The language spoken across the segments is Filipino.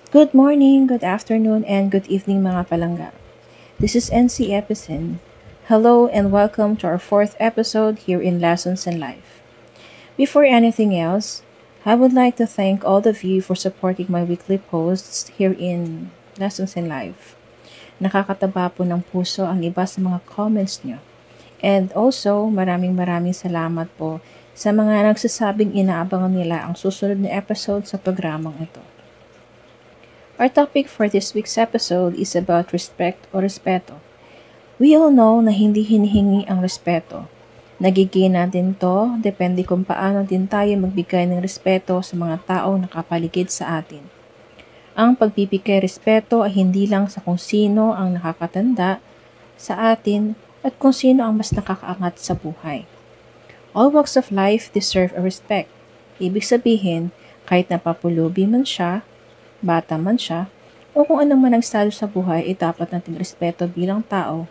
Good morning, good afternoon, and good evening mga palangga. This is NC Epicen. Hello and welcome to our fourth episode here in Lessons in Life. Before anything else, I would like to thank all of you for supporting my weekly posts here in Lessons in Life. Nakakataba po ng puso ang iba sa mga comments nyo. And also, maraming salamat po sa mga nagsasabing inaabangan nila ang susunod na episode sa programang ito. Our topic for this week's episode is about respect o respeto. We all know na hindi hinihingi ang respeto. Nagiging natin to, depende kung paano din tayo magbigay ng respeto sa mga taong nakapaligid sa atin. Ang pagbibigay respeto ay hindi lang sa kung sino ang nakakatanda sa atin at kung sino ang mas nakakaangat sa buhay. All walks of life deserve a respect. Ibig sabihin, kahit napapulubi man siya, bata man siya, o kung anong man ang estado sa buhay ay dapat natin respeto bilang tao.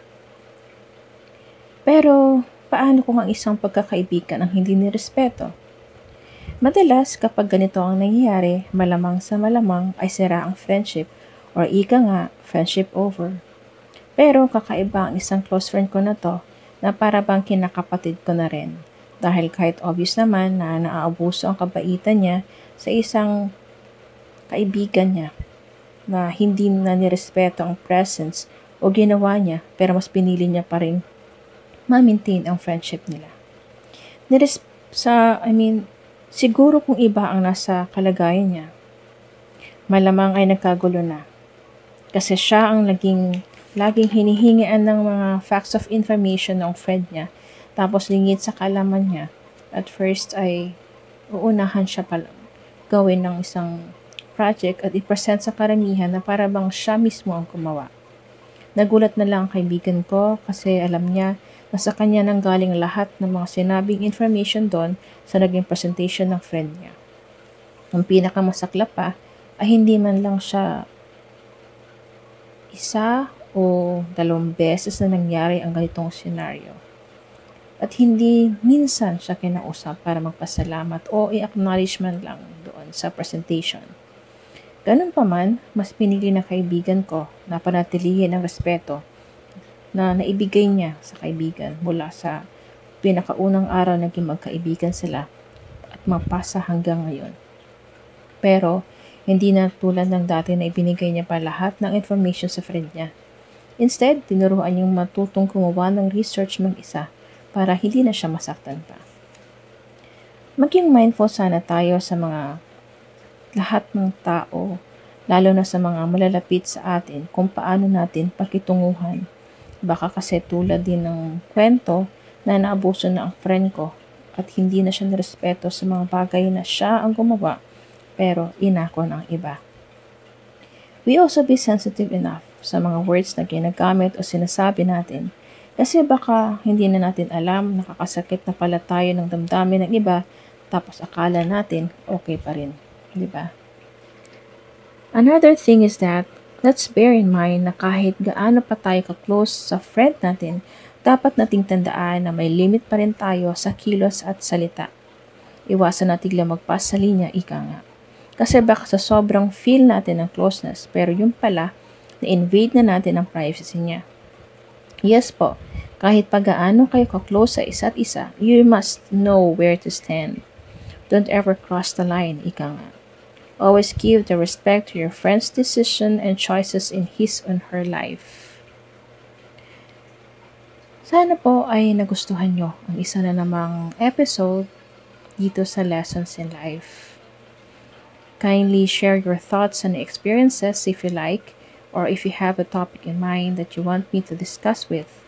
Pero, paano kung ang isang pagkakaibigan ang hindi nirespeto? Madalas, kapag ganito ang nangyayari, malamang sa malamang ay sira ang friendship or ika nga, friendship over. Pero kakaiba ang isang close friend ko na to na para bang kinakapatid ko na rin. Dahil kahit obvious naman na naaabuso ang kabaitan niya sa isang kaibigan niya na hindi na nirespeto ang presence o ginawa niya pero mas pinili niya pa rin ma-maintain ang friendship nila. Siguro kung iba ang nasa kalagayan niya, malamang ay nagkagulo na. Kasi siya ang laging hinihingian ng mga facts of information ng friend niya, tapos lingid sa kalaman niya. At first ay uunahan siya pala gawin ng isang project at i-present sa karamihan na para bang siya mismo ang gumawa. Nagulat na lang ang kaibigan ko kasi alam niya na sa kanya nang galing lahat ng mga sinabing information doon sa naging presentation ng friend niya. Ang pinakamasaklap pa ay hindi man lang siya isa o dalawang beses na nangyari ang ganitong senaryo. At hindi minsan siya kinausap para magpasalamat o i-acknowledgement lang doon sa presentation. Ganun pa man, mas pinili na kaibigan ko na panatilihin ang respeto na naibigay niya sa kaibigan mula sa pinakaunang araw naging magkaibigan sila at mapasa hanggang ngayon. Pero, hindi na tulad ng dati na ibinigay niya pa lahat ng information sa friend niya. Instead, tinuruan niyang matutong gumawa ng research mag-isa para hindi na siya masaktan pa. Maging mindful sana tayo sa mga lahat ng tao, lalo na sa mga malalapit sa atin, kung paano natin pakitunguhan. Baka kasi tulad din ng kwento na naabuso na ang friend ko at hindi na siya nirespeto sa mga bagay na siya ang gumawa, pero inako ng iba. We also be sensitive enough sa mga words na ginagamit o sinasabi natin kasi baka hindi na natin alam, nakakasakit na pala tayo ng damdamin ng iba tapos akala natin okay pa rin. Diba? Another thing is that, let's bear in mind na kahit gaano pa tayo ka-close sa friend natin, dapat nating tandaan na may limit pa rin tayo sa kilos at salita. Iwasan natin lang magpas sa linya, ika nga. Kasi baka sa sobrang feel natin ng closeness, pero yung pala, na-invade na natin ang privacy niya. Yes po, kahit pa gaano kayo ka-close sa isa't isa, you must know where to stand. Don't ever cross the line, ika nga. Always give the respect to your friend's decision and choices in his or her life. Sana po ay nagustuhan nyo ang isa na namang episode dito sa Lessons in Life. Kindly share your thoughts and experiences if you like, or if you have a topic in mind that you want me to discuss with.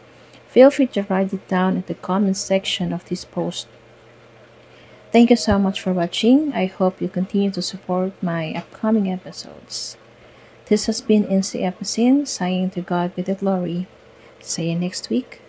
Feel free to write it down in the comments section of this post. Thank you so much for watching. I hope you continue to support my upcoming episodes. This has been NC Epicen, saying to God be the glory. See you next week.